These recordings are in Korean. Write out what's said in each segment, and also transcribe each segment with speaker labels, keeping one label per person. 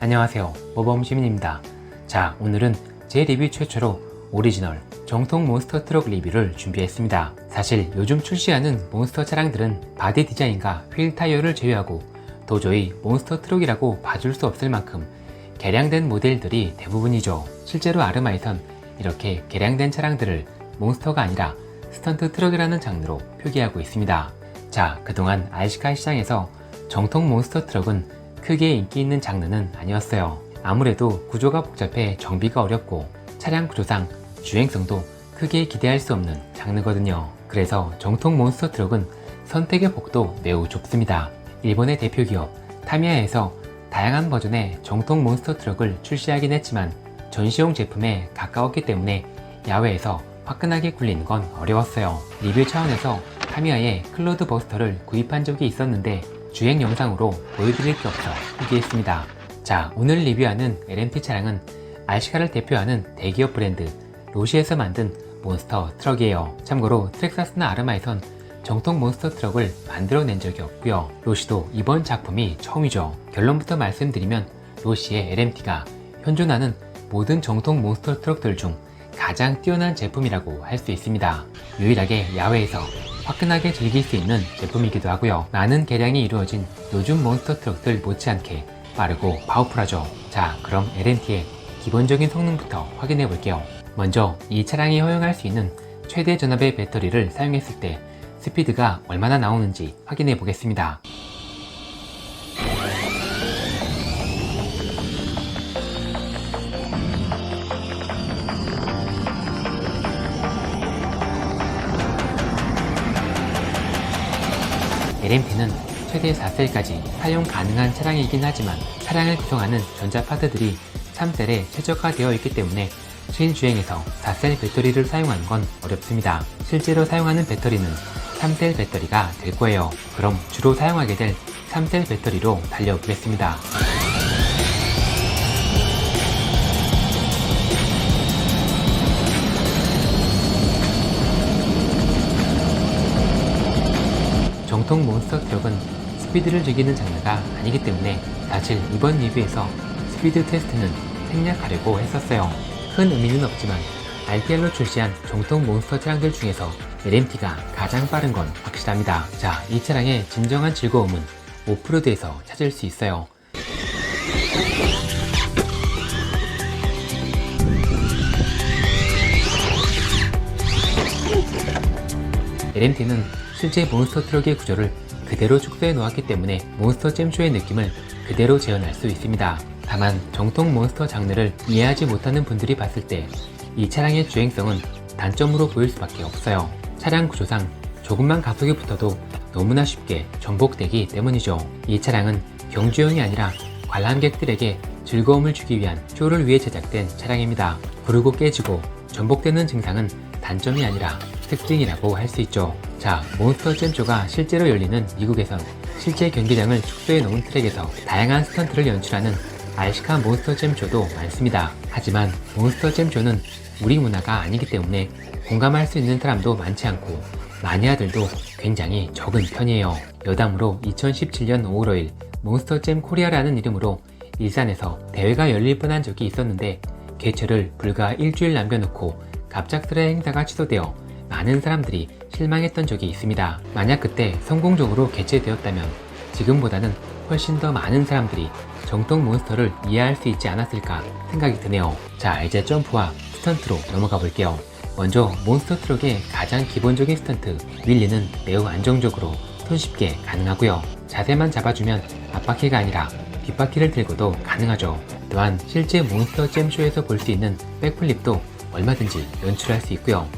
Speaker 1: 안녕하세요, 모범시민입니다. 자, 오늘은 제 리뷰 최초로 오리지널 정통 몬스터 트럭 리뷰를 준비했습니다. 사실 요즘 출시하는 몬스터 차량들은 바디 디자인과 휠 타이어를 제외하고 도저히 몬스터 트럭이라고 봐줄 수 없을 만큼 개량된 모델들이 대부분이죠. 실제로 아르마에선 이렇게 개량된 차량들을 몬스터가 아니라 스턴트 트럭이라는 장르로 표기하고 있습니다. 자, 그동안 RC카 시장에서 정통 몬스터 트럭은 크게 인기 있는 장르는 아니었어요. 아무래도 구조가 복잡해 정비가 어렵고 차량 구조상 주행성도 크게 기대할 수 없는 장르거든요. 그래서 정통 몬스터 트럭은 선택의 폭도 매우 좁습니다. 일본의 대표 기업 타미야에서 다양한 버전의 정통 몬스터 트럭을 출시하긴 했지만 전시용 제품에 가까웠기 때문에 야외에서 화끈하게 굴리는 건 어려웠어요. 리뷰 차원에서 타미야의 클로드 버스터를 구입한 적이 있었는데 주행 영상으로 보여드릴 게 없어 포기했습니다. 자, 오늘 리뷰하는 LMT 차량은 RC카를 대표하는 대기업 브랜드 로시에서 만든 몬스터 트럭이에요. 참고로 트렉사스나 아르마에선 정통 몬스터 트럭을 만들어낸 적이 없고요. 로시도 이번 작품이 처음이죠. 결론부터 말씀드리면 로시의 LMT가 현존하는 모든 정통 몬스터 트럭들 중 가장 뛰어난 제품이라고 할 수 있습니다. 유일하게 야외에서 화끈하게 즐길 수 있는 제품이기도 하고요. 많은 개량이 이루어진 요즘 몬스터 트럭들 못지않게 빠르고 파워풀하죠. 자, 그럼 LMT의 기본적인 성능부터 확인해 볼게요. 먼저 이 차량이 허용할 수 있는 최대 전압의 배터리를 사용했을 때 스피드가 얼마나 나오는지 확인해 보겠습니다. LMT는 최대 4셀까지 사용 가능한 차량이긴 하지만 차량을 구성하는 전자 파트들이 3셀에 최적화되어 있기 때문에 실주행에서 4셀 배터리를 사용하는 건 어렵습니다. 실제로 사용하는 배터리는 3셀 배터리가 될 거예요. 그럼 주로 사용하게 될 3셀 배터리로 달려보겠습니다. 정통 몬스터 트럭은 스피드를 즐기는 장르가 아니기 때문에 사실 이번 리뷰에서 스피드 테스트는 생략하려고 했었어요. 큰 의미는 없지만 RTR로 출시한 정통 몬스터 차량들 중에서 LMT가 가장 빠른 건 확실합니다. 자, 이 차량의 진정한 즐거움은 오프로드에서 찾을 수 있어요. LMT는 실제 몬스터 트럭의 구조를 그대로 축소해 놓았기 때문에 몬스터 잼쇼의 느낌을 그대로 재현할 수 있습니다. 다만 정통 몬스터 장르를 이해하지 못하는 분들이 봤을 때 이 차량의 주행성은 단점으로 보일 수밖에 없어요. 차량 구조상 조금만 가속이 붙어도 너무나 쉽게 전복되기 때문이죠. 이 차량은 경주용이 아니라 관람객들에게 즐거움을 주기 위한 쇼를 위해 제작된 차량입니다. 구르고 깨지고 전복되는 증상은 단점이 아니라 특징이라고 할 수 있죠. 자, 몬스터 잼쇼가 실제로 열리는 미국에선 실제 경기장을 축소해 놓은 트랙에서 다양한 스턴트를 연출하는 RC카 몬스터 잼쇼도 많습니다. 하지만 몬스터 잼쇼는 우리 문화가 아니기 때문에 공감할 수 있는 사람도 많지 않고 마니아들도 굉장히 적은 편이에요. 여담으로 2017년 5월 5일 몬스터 잼 코리아라는 이름으로 일산에서 대회가 열릴 뻔한 적이 있었는데 개최를 불과 일주일 남겨놓고 갑작스레 행사가 취소되어 많은 사람들이 실망했던 적이 있습니다. 만약 그때 성공적으로 개최되었다면 지금보다는 훨씬 더 많은 사람들이 정통 몬스터를 이해할 수 있지 않았을까 생각이 드네요. 자, 이제 점프와 스턴트로 넘어가 볼게요. 먼저 몬스터 트럭의 가장 기본적인 스턴트 윌리는 매우 안정적으로 손쉽게 가능하고요. 자세만 잡아주면 앞바퀴가 아니라 뒷바퀴를 들고도 가능하죠. 또한 실제 몬스터 잼쇼에서 볼 수 있는 백플립도 얼마든지 연출할 수 있고요.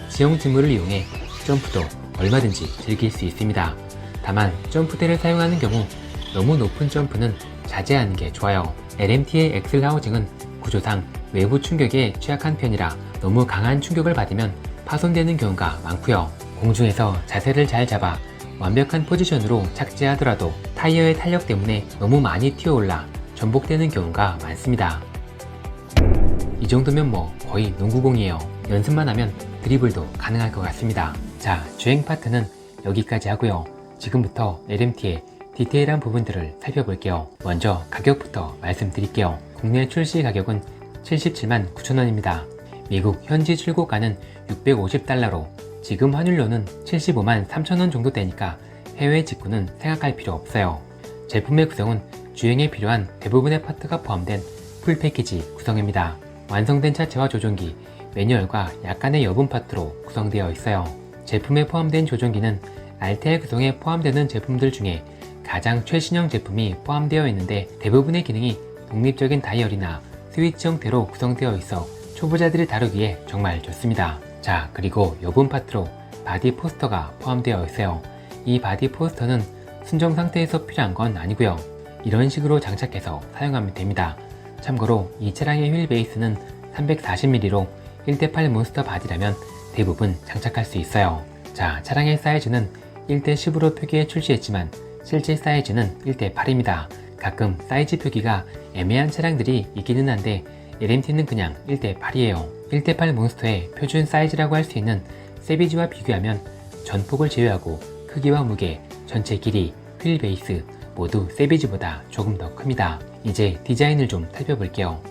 Speaker 1: 지형 지물을 이용해 점프도 얼마든지 즐길 수 있습니다. 다만 점프대를 사용하는 경우 너무 높은 점프는 자제하는 게 좋아요. LMT의 엑셀 하우징은 구조상 외부 충격에 취약한 편이라 너무 강한 충격을 받으면 파손되는 경우가 많고요. 공중에서 자세를 잘 잡아 완벽한 포지션으로 착지하더라도 타이어의 탄력 때문에 너무 많이 튀어올라 전복되는 경우가 많습니다. 이 정도면 뭐 거의 농구공이에요. 연습만 하면 드리블도 가능할 것 같습니다. 자, 주행 파트는 여기까지 하고요. 지금부터 LMT의 디테일한 부분들을 살펴볼게요. 먼저 가격부터 말씀드릴게요. 국내 출시 가격은 77만 9천원입니다. 미국 현지 출고가는 650달러로 지금 환율로는 75만 3천원 정도 되니까 해외 직구는 생각할 필요 없어요. 제품의 구성은 주행에 필요한 대부분의 파트가 포함된 풀 패키지 구성입니다. 완성된 차체와 조종기, 매뉴얼과 약간의 여분 파트로 구성되어 있어요. 제품에 포함된 조종기는 알테아 구성에 포함되는 제품들 중에 가장 최신형 제품이 포함되어 있는데 대부분의 기능이 독립적인 다이얼이나 스위치 형태로 구성되어 있어 초보자들이 다루기에 정말 좋습니다. 자, 그리고 여분 파트로 바디 포스터가 포함되어 있어요. 이 바디 포스터는 순정 상태에서 필요한 건 아니고요. 이런 식으로 장착해서 사용하면 됩니다. 참고로 이 차량의 휠 베이스는 340mm로 1:8 몬스터 바디라면 대부분 장착할 수 있어요. 자, 차량의 사이즈는 1:10으로 표기해 출시했지만 실제 사이즈는 1:8입니다. 가끔 사이즈 표기가 애매한 차량들이 있기는 한데 LMT는 그냥 1:8이에요. 1:8 몬스터의 표준 사이즈라고 할 수 있는 세비지와 비교하면 전폭을 제외하고 크기와 무게, 전체 길이, 휠 베이스 모두 세비지보다 조금 더 큽니다. 이제 디자인을 좀 살펴볼게요.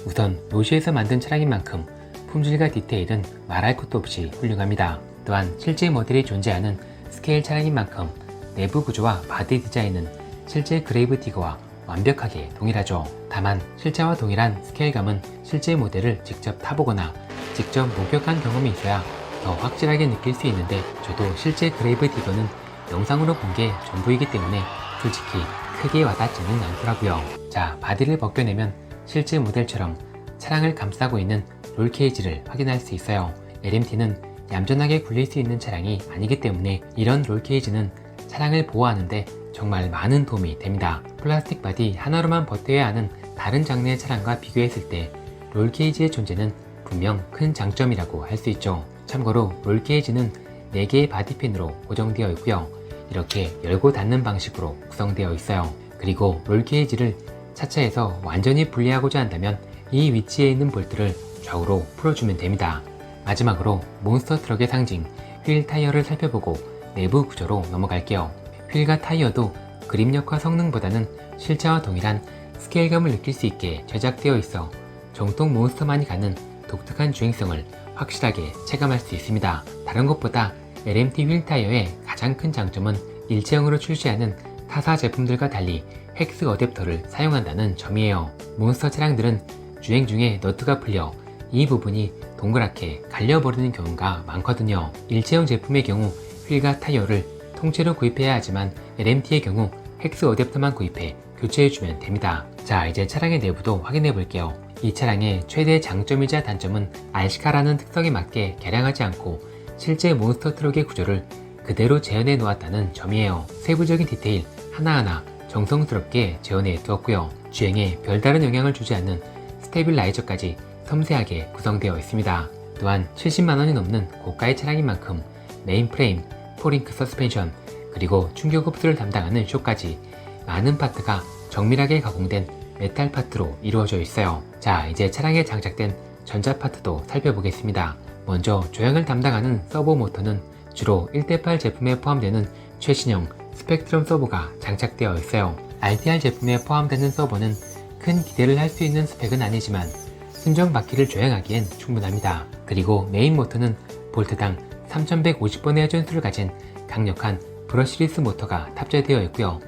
Speaker 1: 우선 로시에서 만든 차량인 만큼 품질과 디테일은 말할 것도 없이 훌륭합니다. 또한 실제 모델이 존재하는 스케일 차량인 만큼 내부 구조와 바디 디자인은 실제 그레이브디거와 완벽하게 동일하죠. 다만 실제와 동일한 스케일감은 실제 모델을 직접 타보거나 직접 목격한 경험이 있어야 더 확실하게 느낄 수 있는데 저도 실제 그레이브디거는 영상으로 본 게 전부이기 때문에 솔직히 크게 와닿지는 않더라고요. 자, 바디를 벗겨내면 실제 모델처럼 차량을 감싸고 있는 롤케이지를 확인할 수 있어요. LMT는 얌전하게 굴릴 수 있는 차량이 아니기 때문에 이런 롤케이지는 차량을 보호하는데 정말 많은 도움이 됩니다. 플라스틱 바디 하나로만 버텨야 하는 다른 장르의 차량과 비교했을 때 롤케이지의 존재는 분명 큰 장점이라고 할 수 있죠. 참고로 롤케이지는 4개의 바디핀으로 고정되어 있고요. 이렇게 열고 닫는 방식으로 구성되어 있어요. 그리고 롤케이지를 차체에서 완전히 분리하고자 한다면 이 위치에 있는 볼트를 좌우로 풀어주면 됩니다. 마지막으로 몬스터 트럭의 상징 휠 타이어를 살펴보고 내부 구조로 넘어갈게요. 휠과 타이어도 그립력과 성능보다는 실제와 동일한 스케일감을 느낄 수 있게 제작되어 있어 정통 몬스터만이 갖는 독특한 주행성을 확실하게 체감할 수 있습니다. 다른 것보다 LMT 휠 타이어의 가장 큰 장점은 일체형으로 출시하는 타사 제품들과 달리 헥스 어댑터를 사용한다는 점이에요. 몬스터 차량들은 주행 중에 너트가 풀려 이 부분이 동그랗게 갈려버리는 경우가 많거든요. 일체형 제품의 경우 휠과 타이어를 통째로 구입해야 하지만 LMT의 경우 헥스 어댑터만 구입해 교체해주면 됩니다. 자, 이제 차량의 내부도 확인해 볼게요. 이 차량의 최대 장점이자 단점은 RC카라는 특성에 맞게 개량하지 않고 실제 몬스터 트럭의 구조를 그대로 재현해 놓았다는 점이에요. 세부적인 디테일 하나하나 정성스럽게 재현해 두었고요. 주행에 별다른 영향을 주지 않는 스테빌라이저까지 섬세하게 구성되어 있습니다. 또한 70만원이 넘는 고가의 차량인 만큼 메인 프레임, 포링크 서스펜션, 그리고 충격 흡수를 담당하는 쇼까지 많은 파트가 정밀하게 가공된 메탈 파트로 이루어져 있어요. 자, 이제 차량에 장착된 전자 파트도 살펴보겠습니다. 먼저 조향을 담당하는 서버 모터는 주로 1:8 제품에 포함되는 최신형 스펙트럼 서버가 장착되어 있어요. RTR 제품에 포함되는 서버는 큰 기대를 할 수 있는 스펙은 아니지만 순정 바퀴를 조향하기엔 충분합니다. 그리고 메인 모터는 볼트당 3150번의 회전수를 가진 강력한 브러시리스 모터가 탑재되어 있고요.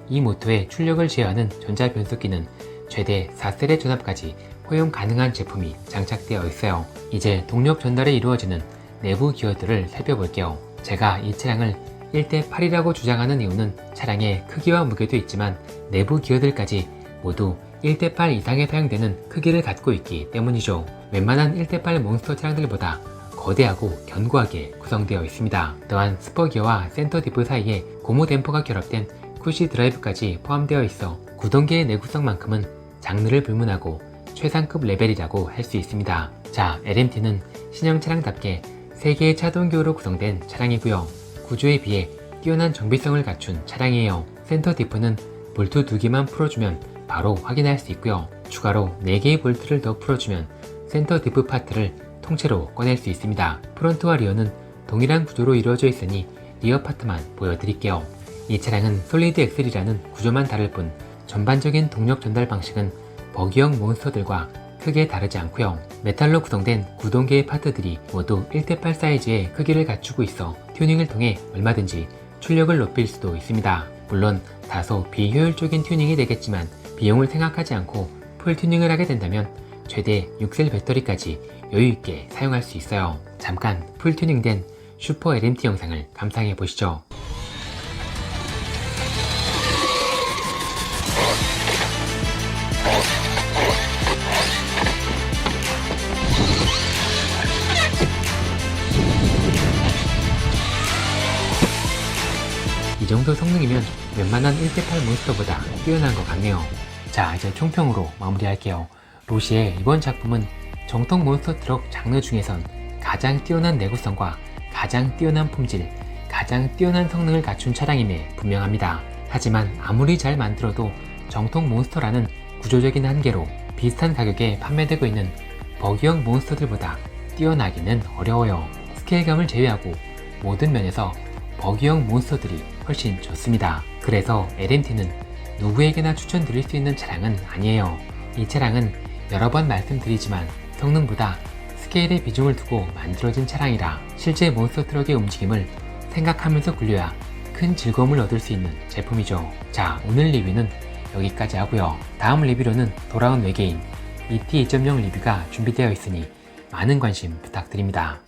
Speaker 1: 이 모터의 출력을 제어하는 전자 변속기는 최대 4셀의 전압까지 허용 가능한 제품이 장착되어 있어요. 이제 동력 전달이 이루어지는 내부 기어들을 살펴볼게요. 제가 이 차량을 1:8이라고 주장하는 이유는 차량의 크기와 무게도 있지만 내부 기어들까지 모두 1:8 이상에 사용되는 크기를 갖고 있기 때문이죠. 웬만한 1:8 몬스터 차량들보다 거대하고 견고하게 구성되어 있습니다. 또한 스퍼기어와 센터 디프 사이에 고무 댐퍼가 결합된 쿠시 드라이브까지 포함되어 있어 구동계의 내구성만큼은 장르를 불문하고 최상급 레벨이라고 할 수 있습니다. 자, LMT는 신형 차량답게 3개의 차동기어로 구성된 차량이고요. 구조에 비해 뛰어난 정비성을 갖춘 차량이에요. 센터 디프는 볼트 2개만 풀어주면 바로 확인할 수 있고요. 추가로 4개의 볼트를 더 풀어주면 센터 디프 파트를 통째로 꺼낼 수 있습니다. 프론트와 리어는 동일한 구조로 이루어져 있으니 리어 파트만 보여드릴게요. 이 차량은 솔리드 엑셀이라는 구조만 다를 뿐 전반적인 동력 전달 방식은 버기형 몬스터들과 크게 다르지 않고요. 메탈로 구성된 구동계의 파트들이 모두 1:8 사이즈의 크기를 갖추고 있어 튜닝을 통해 얼마든지 출력을 높일 수도 있습니다. 물론 다소 비효율적인 튜닝이 되겠지만 비용을 생각하지 않고 풀 튜닝을 하게 된다면 최대 6셀 배터리까지 여유있게 사용할 수 있어요. 잠깐 풀 튜닝된 슈퍼 LMT 영상을 감상해 보시죠. 이 정도 성능이면 웬만한 1:8 몬스터보다 뛰어난 것 같네요. 자, 이제 총평으로 마무리할게요. 로시의 이번 작품은 정통 몬스터 트럭 장르 중에선 가장 뛰어난 내구성과 가장 뛰어난 품질, 가장 뛰어난 성능을 갖춘 차량임에 분명합니다. 하지만 아무리 잘 만들어도 정통 몬스터라는 구조적인 한계로 비슷한 가격에 판매되고 있는 버기형 몬스터들보다 뛰어나기는 어려워요. 스케일감을 제외하고 모든 면에서 버기형 몬스터들이 훨씬 좋습니다. 그래서 LMT는 누구에게나 추천드릴 수 있는 차량은 아니에요. 이 차량은 여러 번 말씀드리지만 성능보다 스케일에 비중을 두고 만들어진 차량이라 실제 몬스터 트럭의 움직임을 생각하면서 굴려야 큰 즐거움을 얻을 수 있는 제품이죠. 자, 오늘 리뷰는 여기까지 하고요. 다음 리뷰로는 돌아온 외계인 ET 2.0 리뷰가 준비되어 있으니 많은 관심 부탁드립니다.